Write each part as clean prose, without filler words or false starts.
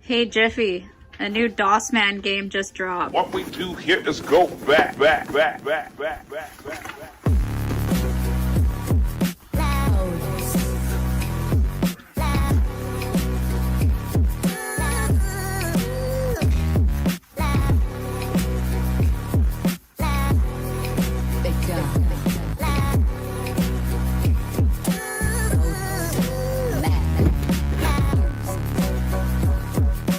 Hey Jiffy, a new DOS Man game just dropped. What we do here is go back.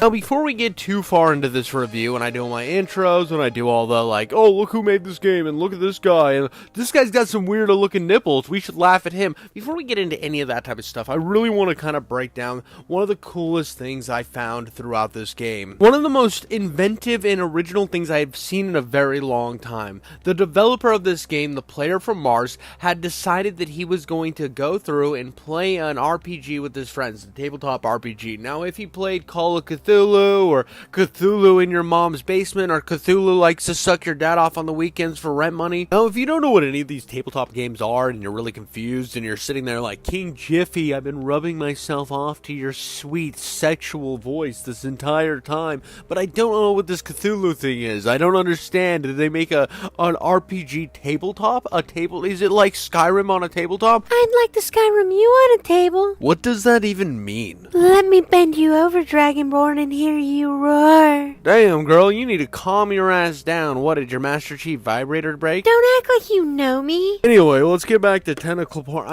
Now, before we get too far into this review, and I do my intros, and I do all the, like, oh, look who made this game, and look at this guy, and this guy's got some weirdo-looking nipples, we should laugh at him. Before we get into any of that type of stuff, I really want to kind of break down one of the coolest things I found throughout this game. One of the most inventive and original things I've seen in a very long time. The developer of this game, the player from Mars, had decided that he was going to go through and play an RPG with his friends, a tabletop RPG. Now, if he played Call of Cthulhu, or Cthulhu in your mom's basement, or Cthulhu likes to suck your dad off on the weekends for rent money. Now, if you don't know what any of these tabletop games are, and you're really confused, and you're sitting there like, King Jiffy, I've been rubbing myself off to your sweet sexual voice this entire time, but I don't know what this Cthulhu thing is. I don't understand. Did they make an RPG tabletop? Is it like Skyrim on a tabletop? I'd like to Skyrim you on a table. What does that even mean? Let me bend you over, Dragonborn, and hear you roar. Damn, girl, you need to calm your ass down. What, did your Master Chief vibrator break? Don't act like you know me. Anyway, let's get back to tentacle porn.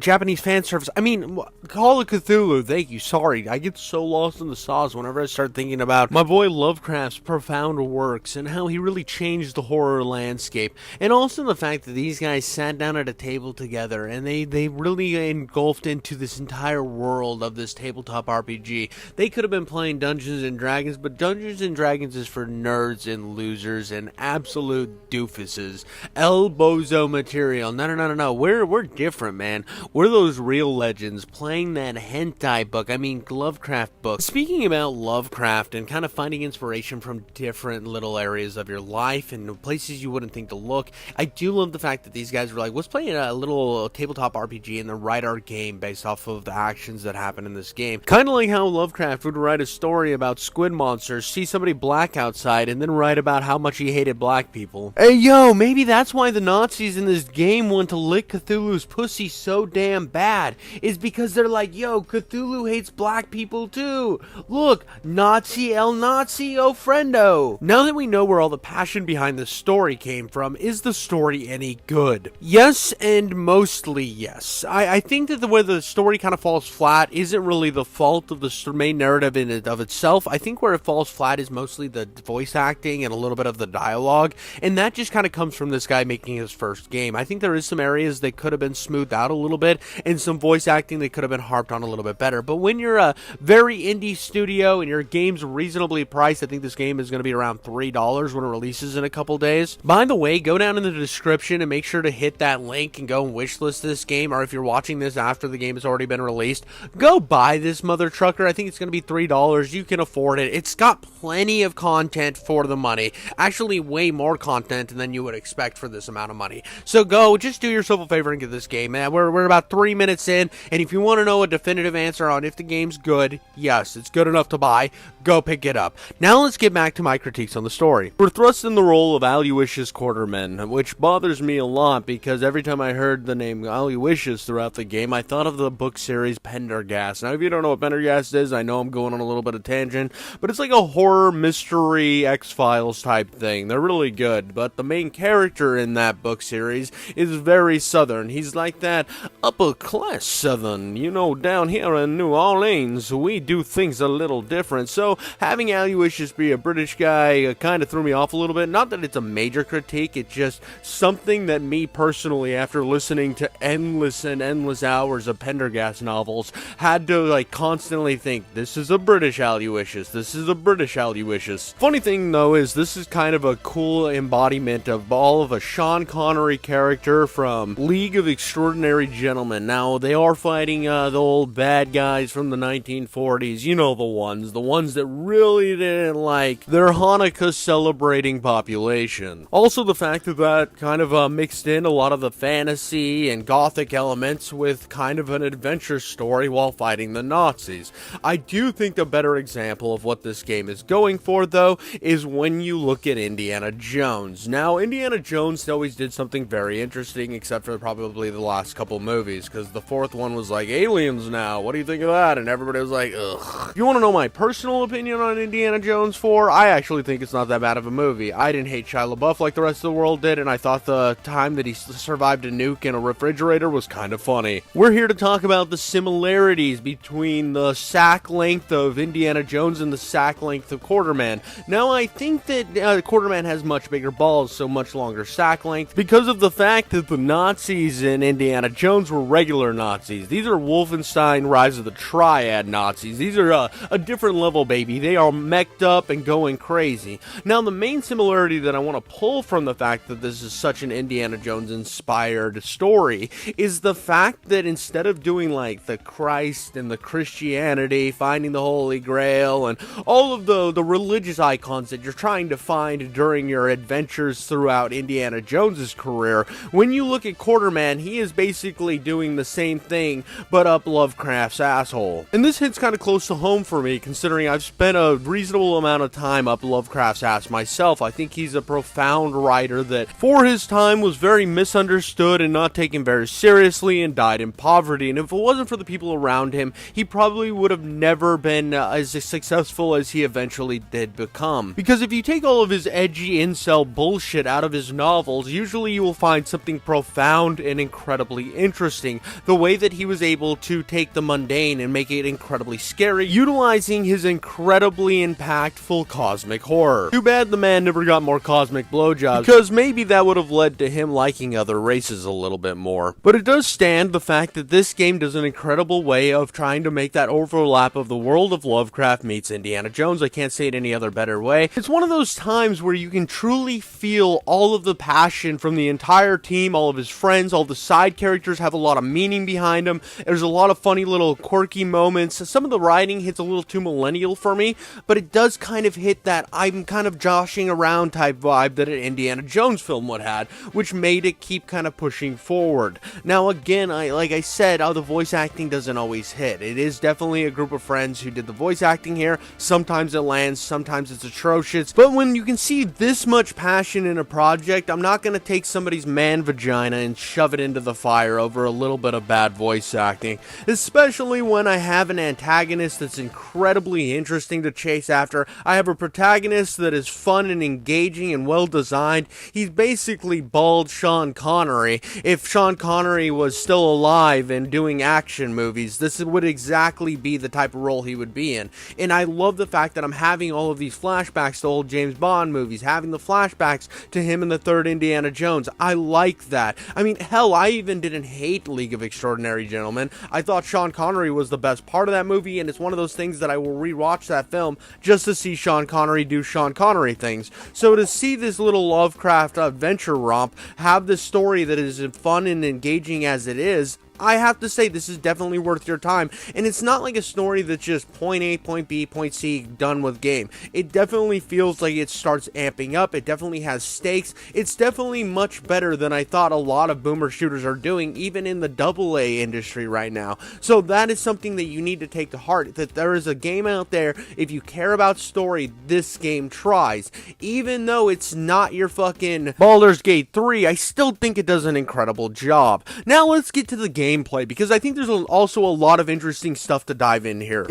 Japanese fan service. Call of Cthulhu. Thank you. Sorry, I get so lost in the sauce whenever I start thinking about my boy Lovecraft's profound works and how he really changed the horror landscape. And also the fact that these guys sat down at a table together and they really engulfed into this entire world of this tabletop RPG. They could have been playing Dungeons and Dragons, but Dungeons and Dragons is for nerds and losers and absolute doofuses. El Bozo material. No. We're different, man. We're those real legends playing that hentai book. Lovecraft book. Speaking about Lovecraft and kind of finding inspiration from different little areas of your life and places you wouldn't think to look, I do love the fact that these guys were like, let's play a little tabletop RPG and then write our game based off of the actions that happen in this game. Kind of like how Lovecraft would write a story about squid monsters, see somebody black outside, and then write about how much he hated black people. Hey, yo, maybe that's why the Nazis in this game want to lick Cthulhu's pussy so damn bad, is because they're like, yo, Cthulhu hates black people too. Look, Nazi el Nazi, oh friendo. Now that we know where all the passion behind the story came from, is the story any good? Yes, and mostly yes. I think that the way the story kind of falls flat isn't really the fault of the main narrative in and of itself. I think where it falls flat is mostly the voice acting and a little bit of the dialogue, and that just kind of comes from this guy making his first game. I think there is some areas that could have been smoothed out a little bit, and some voice acting that could have been harped on a little bit better. But when you're a very indie studio and your game's reasonably priced, I think this game is going to be around $3 when it releases in a couple days. By the way, go down in the description and make sure to hit that link and go and wishlist this game, or if you're watching this after the game has already been released, go buy this mother trucker. I think it's going to be $3. You can afford it. It's got plenty of content for the money. Actually, way more content than you would expect for this amount of money. So go, just do yourself a favor and get this game, man. We're about 3 minutes in, and if you want to know a definitive answer on if the game's good, yes, it's good enough to buy, go pick it up. Now let's get back to my critiques on the story. We're thrust in the role of Aloysius Quartermain, which bothers me a lot because every time I heard the name Aloysius throughout the game, I thought of the book series Pendergast. Now, if you don't know what Pendergast is, I know I'm going on a little bit of tangent, but it's like a horror mystery X-Files type thing. They're really good, but the main character in that book series is very southern. He's like that upper class southern. You know, down here in New Orleans, we do things a little different. So having Aloysius be a British guy kind of threw me off a little bit. Not that it's a major critique, it's just something that me personally, after listening to endless and endless hours of Pendergast novels, had to like constantly think, this is a British Aloysius, this is a British Aloysius. Funny thing though is this is kind of a cool embodiment of all of a Sean Connery character from League of Extraordinary Gentlemen. Now they are fighting the old bad guys from the 1940s, you know, the ones that really didn't like their Hanukkah celebrating population. Also the fact that kind of mixed in a lot of the fantasy and gothic elements with kind of an adventure story while fighting the Nazis. Nazis. I do think the better example of what this game is going for, though, is when you look at Indiana Jones. Now, Indiana Jones always did something very interesting, except for probably the last couple movies, because the fourth one was like, aliens now, what do you think of that? And everybody was like, ugh. If you want to know my personal opinion on Indiana Jones 4, I actually think it's not that bad of a movie. I didn't hate Shia LaBeouf like the rest of the world did, and I thought the time that he survived a nuke in a refrigerator was kind of funny. We're here to talk about the similarities between the sack length of Indiana Jones and the sack length of Quartermain. Now, I think that Quartermain has much bigger balls, so much longer sack length, because of the fact that the Nazis in Indiana Jones were regular Nazis. These are Wolfenstein Rise of the Triad Nazis. These are a different level, baby. They are mech'd up and going crazy. Now, the main similarity that I want to pull from the fact that this is such an Indiana Jones inspired story is the fact that instead of doing like the Christ and the Christianity, finding the Holy Grail, and all of the religious icons that you're trying to find during your adventures throughout Indiana Jones's career, when you look at Quartermain, he is basically doing the same thing, but up Lovecraft's asshole. And this hits kind of close to home for me, considering I've spent a reasonable amount of time up Lovecraft's ass myself. I think he's a profound writer that, for his time, was very misunderstood and not taken very seriously, and died in poverty. And if it wasn't for the people around him, he probably would have never been as successful as he eventually did become. Because if you take all of his edgy incel bullshit out of his novels, usually you will find something profound and incredibly interesting. The way that he was able to take the mundane and make it incredibly scary, utilizing his incredibly impactful cosmic horror. Too bad the man never got more cosmic blowjobs, because maybe that would have led to him liking other races a little bit more. But it does stand the fact that this game does an incredible way of trying to make that overlap of the world of Lovecraft meets Indiana Jones. I can't say it any other better way. It's one of those times where you can truly feel all of the passion from the entire team, all of his friends, all the side characters have a lot of meaning behind them. There's a lot of funny little quirky moments. Some of the writing hits a little too millennial for me, but it does kind of hit that I'm kind of joshing around type vibe that an Indiana Jones film would have, which made it keep kind of pushing forward. Now again, like I said, the voice acting doesn't always hit. It is definitely a group of friends who did the voice acting here. Sometimes it lands, sometimes it's atrocious, but when you can see this much passion in a project, I'm not going to take somebody's man vagina and shove it into the fire over a little bit of bad voice acting, especially when I have an antagonist that's incredibly interesting to chase after. I have a protagonist that is fun and engaging and well designed. He's basically bald Sean Connery. If Sean Connery was still alive and doing action movies, this would exactly be the type of role he would be in. And I love the fact that I'm having all of these flashbacks to old James Bond movies, having the flashbacks to him in the third Indiana Jones. I like that. I mean, hell, I even didn't hate League of Extraordinary Gentlemen. I thought Sean Connery was the best part of that movie, and it's one of those things that I will rewatch that film just to see Sean Connery do Sean Connery things. So to see this little Lovecraft adventure romp have this story that is as fun and engaging as it is, I have to say this is definitely worth your time, and it's not like a story that's just point A, point B, point C, done with game. It definitely feels like it starts amping up. It definitely has stakes. It's definitely much better than I thought a lot of boomer shooters are doing, even in the AA industry right now. So that is something that you need to take to heart, that there is a game out there. If you care about story, this game tries. Even though it's not your fucking Baldur's Gate 3, I still think it does an incredible job. Now let's get to the gameplay, because I think there's also a lot of interesting stuff to dive in here.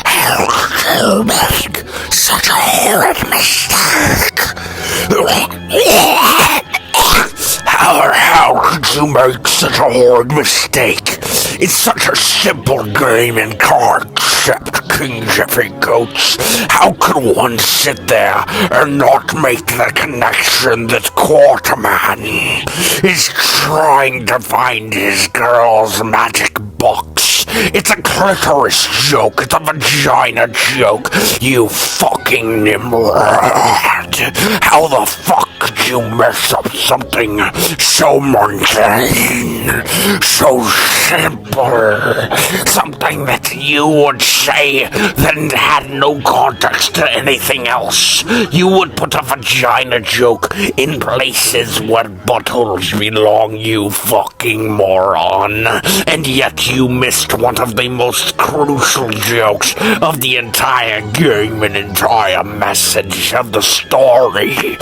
How could you make such a horrid mistake? How could you make such a horrid mistake? It's such a simple game and concept, King Jeffy Goats. How could one sit there and not make the connection that Quartermain is trying to find his girl's magic box? It's a clitoris joke. It's a vagina joke. You fucking Nimrod. How the fuck could you mess up something so mundane, so simple? Something that you would say that had no context to anything else. You would put a vagina joke in places where buttholes belong, you fucking moron. And yet you missed one of the most crucial jokes of the entire game and entire message of the story.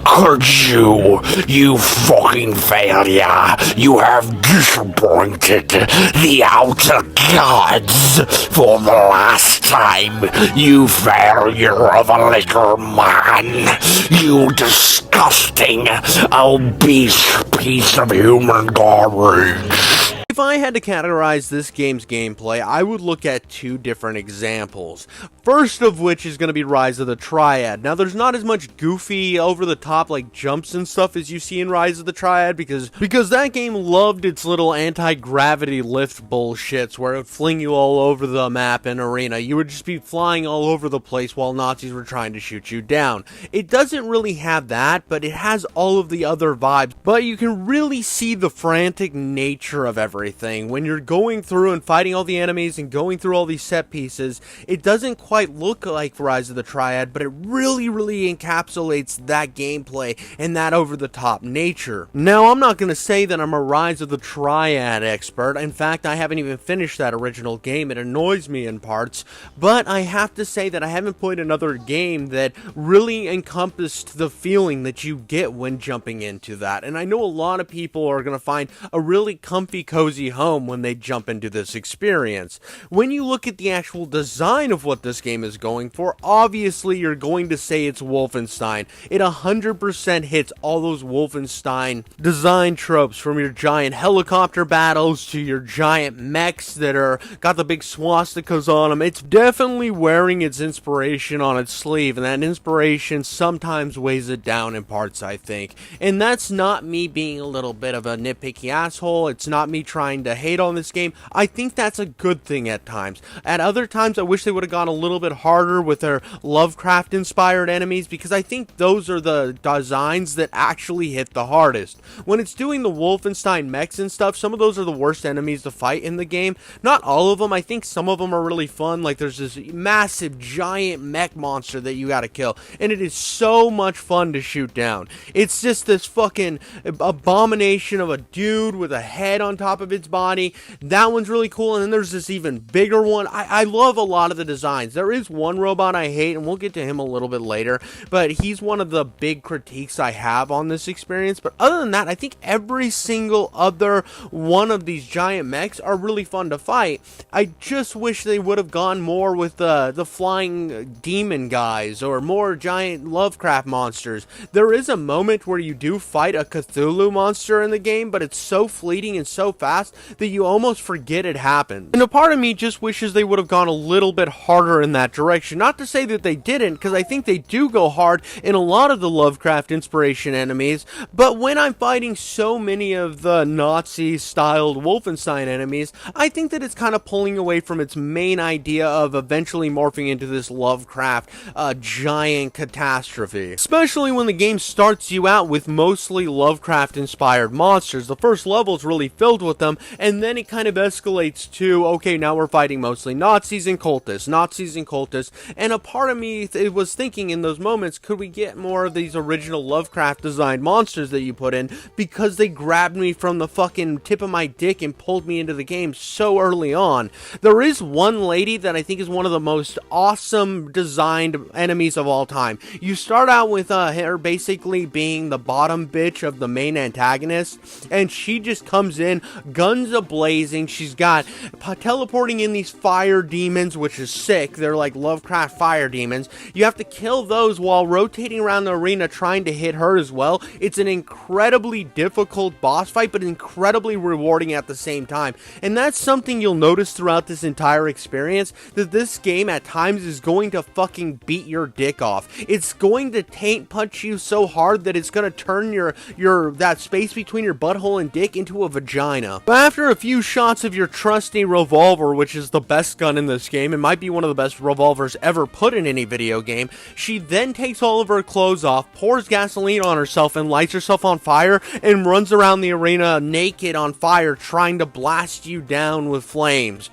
Could you? You fucking failure. You have disappointed the outer gods for the last time. You failure of a little man. You disgusting, obese piece of human garbage. If I had to categorize this game's gameplay, I would look at two different examples. First of which is going to be Rise of the Triad. Now, there's not as much goofy, over-the-top, like, jumps and stuff as you see in Rise of the Triad, because that game loved its little anti-gravity lift bullshits, where it would fling you all over the map and arena. You would just be flying all over the place while Nazis were trying to shoot you down. It doesn't really have that, but it has all of the other vibes. But you can really see the frantic nature of everything. When you're going through and fighting all the enemies and going through all these set pieces, it doesn't quite look like Rise of the Triad, but it really encapsulates that gameplay and that over-the-top nature. Now, I'm not going to say that I'm a Rise of the Triad expert. In fact, I haven't even finished that original game. It annoys me in parts, but I have to say that I haven't played another game that really encompassed the feeling that you get when jumping into that. And I know a lot of people are going to find a really comfy, cozy home when they jump into this experience. When you look at the actual design of what this game is going for, obviously you're going to say it's Wolfenstein. It 100% hits all those Wolfenstein design tropes, from your giant helicopter battles to your giant mechs that are got the big swastikas on them. It's definitely wearing its inspiration on its sleeve, and that inspiration sometimes weighs it down in parts, I think. And that's not me being a little bit of a nitpicky asshole. It's not me trying to hate on this game. I think that's a good thing at times. At other times, I wish they would have gone a little bit harder with their Lovecraft inspired enemies, because I think those are the designs that actually hit the hardest. When it's doing the Wolfenstein mechs and stuff, some of those are the worst enemies to fight in the game. Not all of them. I think some of them are really fun. Like, there's this massive giant mech monster that you gotta kill, and it is so much fun to shoot down. It's just this fucking abomination of a dude with a head on top of its body. That one's really cool. And then there's this even bigger one. I love a lot of the designs. There is one robot I hate, and we'll get to him a little bit later, but he's one of the big critiques I have on this experience. But other than that, I think every single other one of these giant mechs are really fun to fight. I just wish they would have gone more with the flying demon guys, or more giant Lovecraft monsters. There is a moment where you do fight a Cthulhu monster in the game, but it's so fleeting and so fast that you almost forget it happened. And a part of me just wishes they would have gone a little bit harder in that direction. Not to say that they didn't, because I think they do go hard in a lot of the Lovecraft inspiration enemies, but when I'm fighting so many of the Nazi-styled Wolfenstein enemies, I think that it's kind of pulling away from its main idea of eventually morphing into this Lovecraft giant catastrophe. Especially when the game starts you out with mostly Lovecraft-inspired monsters. The first level is really filled with them, and then it kind of escalates to, okay, now we're fighting mostly Nazis and cultists, and a part of me was thinking in those moments, could we get more of these original Lovecraft designed monsters that you put in, because they grabbed me from the fucking tip of my dick and pulled me into the game so early on. There is one lady that I think is one of the most awesome designed enemies of all time. You start out with her basically being the bottom bitch of the main antagonist, and she just comes in, guns a-blazing. She's got teleporting in these fire demons, which is sick. They're like Lovecraft fire demons. You have to kill those while rotating around the arena trying to hit her as well. It's an incredibly difficult boss fight, but incredibly rewarding at the same time. And that's something you'll notice throughout this entire experience, that this game at times is going to fucking beat your dick off. It's going to taint punch you so hard that it's going to turn that space between your butthole and dick into a vagina. But after a few shots of your trusty revolver, which is the best gun in this game, it might be one of the best revolvers ever put in any video game, she then takes all of her clothes off, pours gasoline on herself, and lights herself on fire, and runs around the arena naked on fire, trying to blast you down with flames.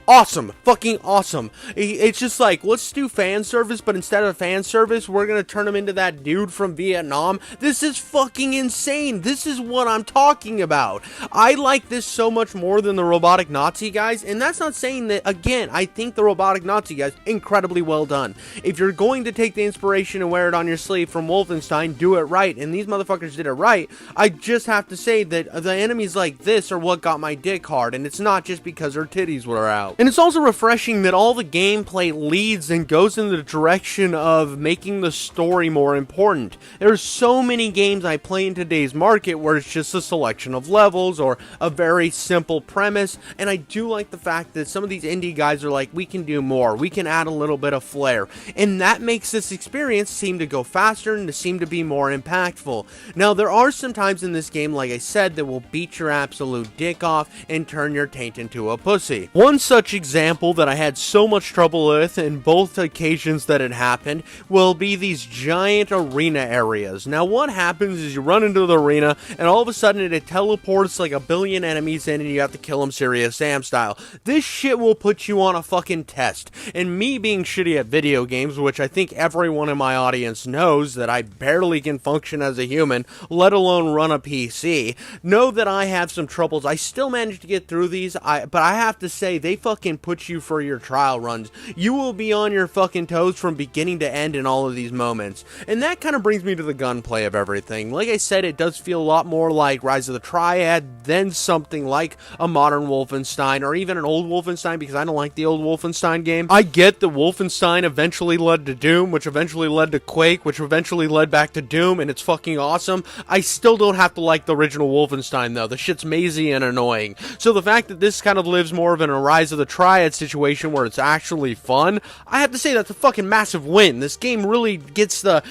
awesome, fucking awesome. It's just like, let's do fan service, but instead of fan service, we're gonna turn him into that dude from Vietnam. This is fucking insane. This is what I'm talking about. I like this so much more than the robotic Nazi guys, and that's not saying that, again, I think the robotic Nazi guys, incredibly well done. If you're going to take the inspiration and wear it on your sleeve from Wolfenstein, do it right, and these motherfuckers did it right. I just have to say that the enemies like this are what got my dick hard, and it's not just because her titties were out. And it's also refreshing that all the gameplay leads and goes in the direction of making the story more important. There's so many games I play in today's market where it's just a selection of levels or a very simple premise, and I do like the fact that some of these indie guys are like, we can do more, we can add a little bit of flair, and that makes this experience seem to go faster and to seem to be more impactful. Now, there are some times in this game, like I said, that will beat your absolute dick off and turn your taint into a pussy. One such example that I had so much trouble with in both occasions that it happened will be these giant arena areas. Now, what happens is you run into the arena, and all of a sudden it teleports like a billion enemies in, and you have to kill them Serious Sam style. This shit will put you on a fucking test. And me being shitty at video games, which I think everyone in my audience knows that I barely can function as a human, let alone run a PC, know that I have some troubles. I still managed to get through these, but I have to say, they fucking put you for your trial runs. You will be on your fucking toes from beginning to end in all of these moments. And that kind of brings me to the gunplay of everything. Like I said, it does feel a lot more like Rise of the Triad than something like a modern Wolfenstein or even an old Wolfenstein, because I don't like the old Wolfenstein game. I get that Wolfenstein eventually led to Doom, which eventually led to Quake, which eventually led back to Doom, and it's fucking awesome. I still don't have to like the original Wolfenstein, though. The shit's mazy and annoying. So the fact that this kind of lives more of in a Rise of the Triad situation where it's actually fun, I have to say that's a fucking massive win. This game really gets the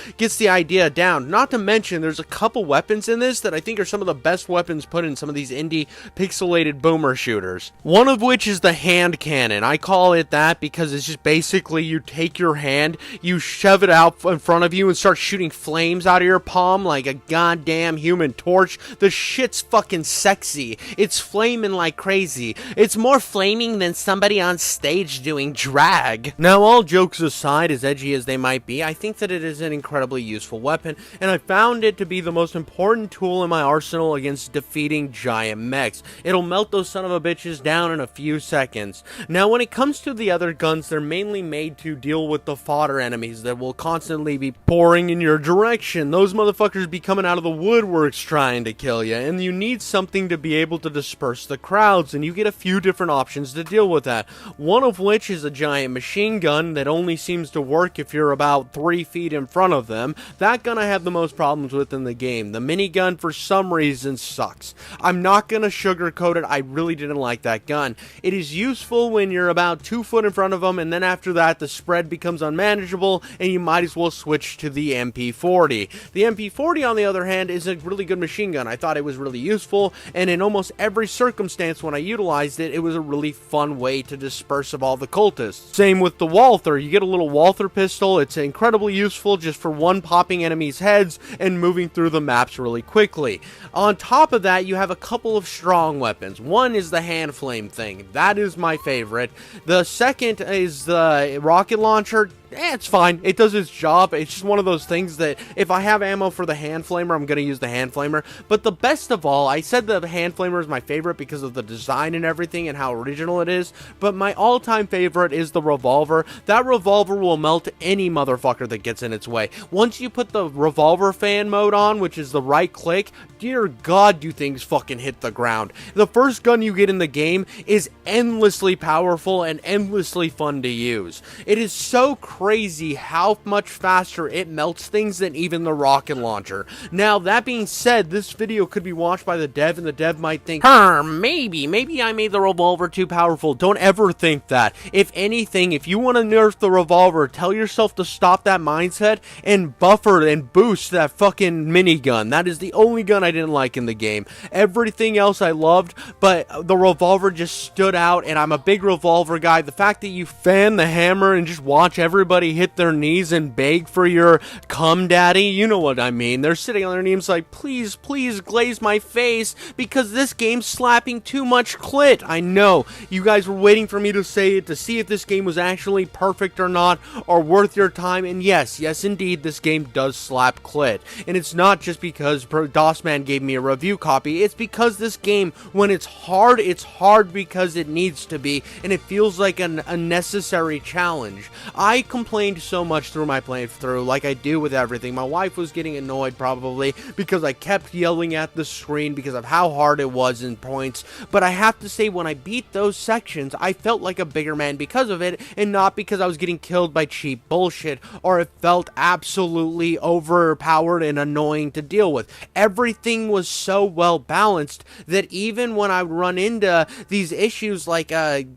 idea down. Not to mention, there's a couple weapons in this that I think are some of the best weapons put in some of these indie pixelated boomer shooters. One of which is the hand cannon. I call it that because it's just basically you take your hand, you shove it out in front of you and start shooting flames out of your palm like a goddamn human torch. The shit's fucking sexy. It's flaming like crazy. It's more flaming than somebody on stage doing drag. Now, all jokes aside, as edgy as they might be, I think that it is an incredibly useful weapon, and I found it to be the most important tool in my arsenal against defeating giant mechs. It'll melt those son of a bitches down in a few seconds. Now, when it comes to the other guns, they're mainly made to deal with the fodder enemies that will constantly be pouring in your direction. Those motherfuckers be coming out of the woodworks trying to kill you, and you need something to be able to disperse the crowds, and you get a few different options to deal with that. One of which is a giant machine gun that only seems to work if you're about 3 feet in front of them. That gun I have the most problems with in the game. The minigun, for some reason, sucks. I'm not gonna sugarcoat it, I really didn't like that gun. It is useful when you're about 2 foot in front of them, and then after that the spread becomes unmanageable, and you might as well switch to the MP40. The MP40, on the other hand, is a really good machine gun. I thought it was really useful, and in almost every circumstance when I utilized it, it was a really fun way to disperse of all the cultists. Same with the Walther. You get a little Walther pistol. It's incredibly useful just for one popping enemies' heads and moving through the maps really quickly. On top of that, you have a couple of strong weapons. One is the hand flame thing. That is my favorite. The second is the rocket launcher. It's fine. It does its job. It's just one of those things that if I have ammo for the hand flamer, I'm going to use the hand flamer. But the best of all, I said the hand flamer is my favorite because of the design and everything and how original it is. But my all-time favorite is the revolver. That revolver will melt any motherfucker that gets in its way. Once you put the revolver fan mode on, which is the right click, dear God, do things fucking hit the ground. The first gun you get in the game is endlessly powerful and endlessly fun to use. It is so crazy how much faster it melts things than even the rocket launcher. Now, that being said, this video could be watched by the dev, and the dev might think, maybe I made the revolver too powerful. Don't ever think that. If anything, if you want to nerf the revolver, tell yourself to stop that mindset and buffer and boost that fucking minigun. That is the only gun I didn't like in the game. Everything else I loved, but the revolver just stood out, and I'm a big revolver guy. The fact that you fan the hammer and just watch everybody everybody hit their knees and beg for your cum daddy. You know what I mean. They're sitting on their knees like, please, please glaze my face because this game's slapping too much clit. I know. You guys were waiting for me to say it to see if this game was actually perfect or not, or worth your time. And yes, indeed, this game does slap clit. And it's not just because DOSman gave me a review copy. It's because this game, when it's hard because it needs to be, and it feels like a necessary challenge. I complained so much through my playthrough, like I do with everything. My wife was getting annoyed probably because I kept yelling at the screen because of how hard it was in points. But I have to say, when I beat those sections, I felt like a bigger man because of it, and not because I was getting killed by cheap bullshit, or it felt absolutely overpowered and annoying to deal with. Everything was so well balanced that even when I would run into these issues like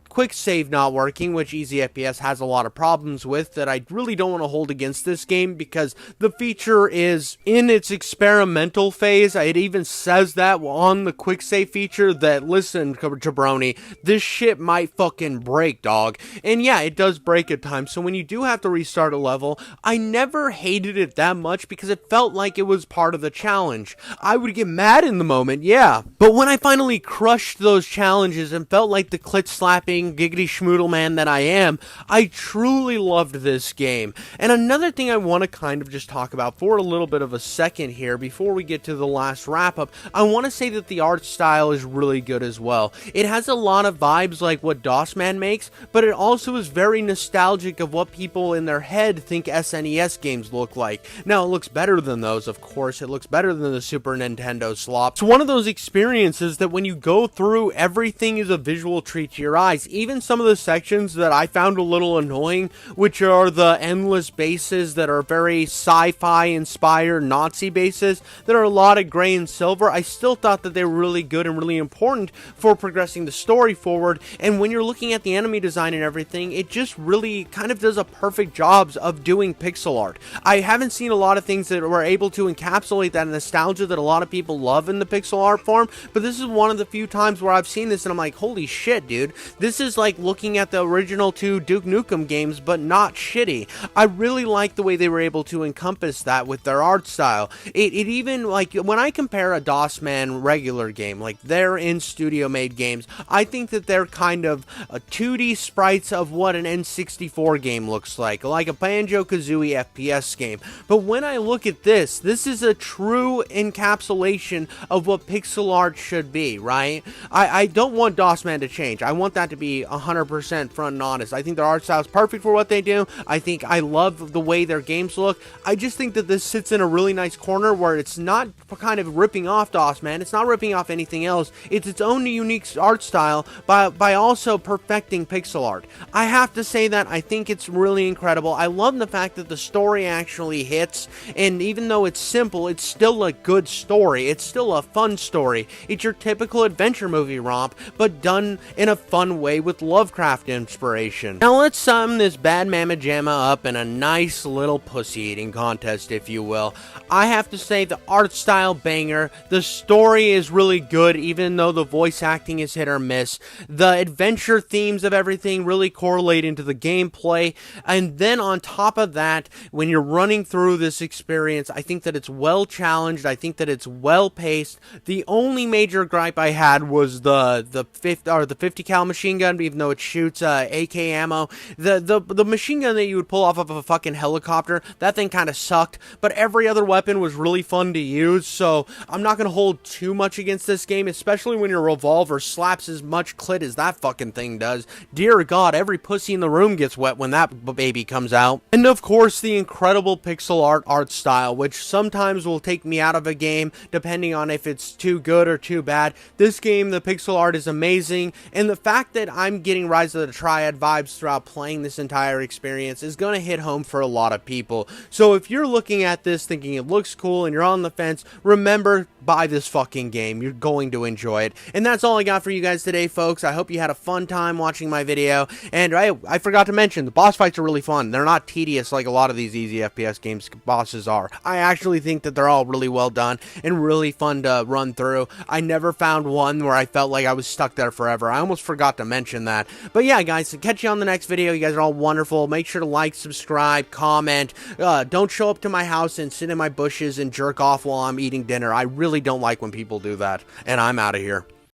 quick save not working, which Easy FPS has a lot of problems with, that I really don't want to hold against this game because the feature is in its experimental phase. It even says that on the quick save feature that, listen, jabroni, this shit might fucking break, dog. And yeah, it does break at times. So when you do have to restart a level, I never hated it that much because it felt like it was part of the challenge. I would get mad in the moment, yeah. But when I finally crushed those challenges and felt like the clit slapping giggity schmoodle man that I am, I truly loved this game. And another thing I want to kind of just talk about for a little bit of a second here before we get to the last wrap up, I want to say that the art style is really good as well. It has a lot of vibes like what DOSman makes, but it also is very nostalgic of what people in their head think SNES games look like. Now, it looks better than those, of course. It looks better than the Super Nintendo slop. It's one of those experiences that when you go through, everything is a visual treat to your eyes. Even some of the sections that I found a little annoying, which are the endless bases that are very sci-fi inspired Nazi bases that are a lot of gray and silver, I still thought that they were really good and really important for progressing the story forward. And when you're looking at the enemy design and everything, it just really kind of does a perfect job of doing pixel art. I haven't seen a lot of things that were able to encapsulate that nostalgia that a lot of people love in the pixel art form, but this is one of the few times where I've seen this and I'm like, holy shit, dude, this is like looking at the original two Duke Nukem games, but not shitty. I really like the way they were able to encompass that with their art style. It even, like, when I compare a DOSman regular game, like their in-studio made games, I think that they're kind of 2D sprites of what an N64 game looks like a Banjo-Kazooie FPS game. But when I look at this is a true encapsulation of what pixel art should be, right? I don't want DOSman to change. I want that to be 100% front and honest. I think their art style is perfect for what they do. I love the way their games look. I just think that this sits in a really nice corner where it's not kind of ripping off DOSman. It's not ripping off anything else. It's its own unique art style by also perfecting pixel art. I have to say that I think it's really incredible. I love the fact that the story actually hits, and even though it's simple, it's still a good story. It's still a fun story. It's your typical adventure movie romp, but done in a fun way with Lovecraft inspiration. Now let's sum this bad mamma jamma up in a nice little pussy eating contest, if you will. I have to say the art style banger, the story is really good even though the voice acting is hit or miss, the adventure themes of everything really correlate into the gameplay, and then on top of that, when you're running through this experience, I think that it's well challenged, I think that it's well paced. The only major gripe I had was the 50 cal machine gun, even though it shoots AK ammo. The machine gun that you would pull off of a fucking helicopter, that thing kind of sucked, but every other weapon was really fun to use, so I'm not going to hold too much against this game, especially when your revolver slaps as much clit as that fucking thing does. Dear God, every pussy in the room gets wet when that baby comes out. And of course, the incredible pixel art style, which sometimes will take me out of a game, depending on if it's too good or too bad. This game, the pixel art is amazing, and the fact that I'm getting Rise of the Triad vibes throughout playing this entire experience is going to hit home for a lot of people. So if you're looking at this thinking it looks cool and you're on the fence, remember, buy this fucking game. You're going to enjoy it. And that's all I got for you guys today, folks. I hope you had a fun time watching my video. And I forgot to mention, the boss fights are really fun. They're not tedious like a lot of these easy FPS games bosses are. I actually think that they're all really well done and really fun to run through. I never found one where I felt like I was stuck there forever. I almost forgot to mention that. But yeah, guys, so catch you on the next video. You guys are all wonderful. Make make sure to like, subscribe, comment. Don't show up to my house and sit in my bushes and jerk off while I'm eating dinner. I really don't like when people do that. And I'm out of here.